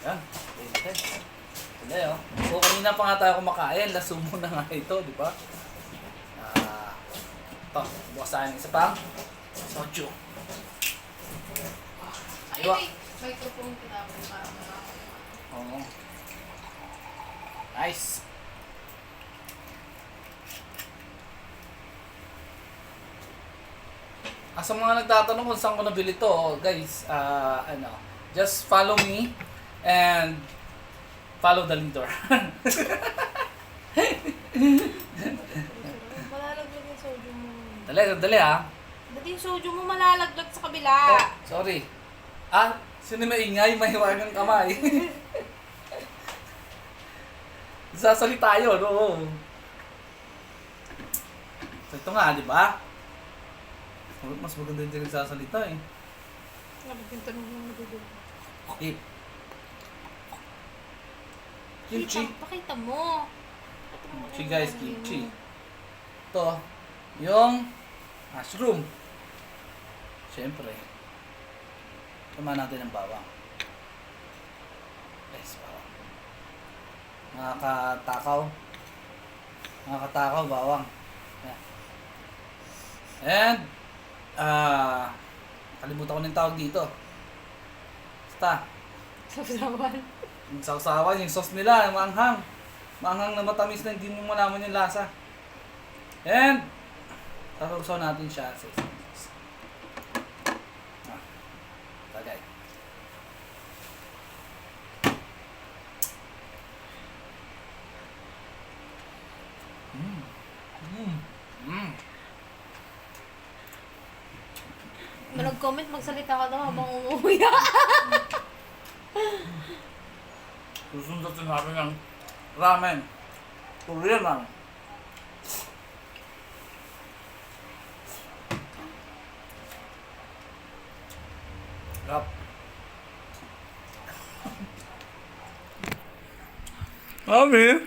Yan. Okay. Tuloy, oh. So, kanina pa nga tayo kumakain. Lasumo na nga ito, di ba? Ito, bukas tayo ng isa pang soju. Ay, Diba? may microphone tinapon para makakita. Oo. Nice. Sa mga nagtatanong kung saan ko nabili to, guys, just follow me and follow the leader. Malalaglag yung soju mo. Dali ha. Dati yung soju mo malalaglag sa kabila. Oh, sorry. Sino maingay? Mahiwagang kamay. Sasalita yun, oo. So, ito nga, di ba? Mas maganda yung nagsasalita eh. Nabigyan tanong yung nabibig. Okay. Kimchi. Pakita mo. Kimchi guys, kimchi. Ito, yung mushroom. Siyempre. Tama natin ang bawang. Guys, bawang. Nakakatakaw bawang. Yan. And, kalimutan ko ng tawag dito. Basta, Sasawan. yung sausawan, yung sauce nila, yung maanghang. Maanghang na matamis na hindi mo malaman yung lasa. And, sasarusaw natin siya sa isang sauce. Tagay. Nag-comment, magsalita ka daw habang umuwi ka. Susundutin namin ng ramen. Korean lang. Rap. Mami.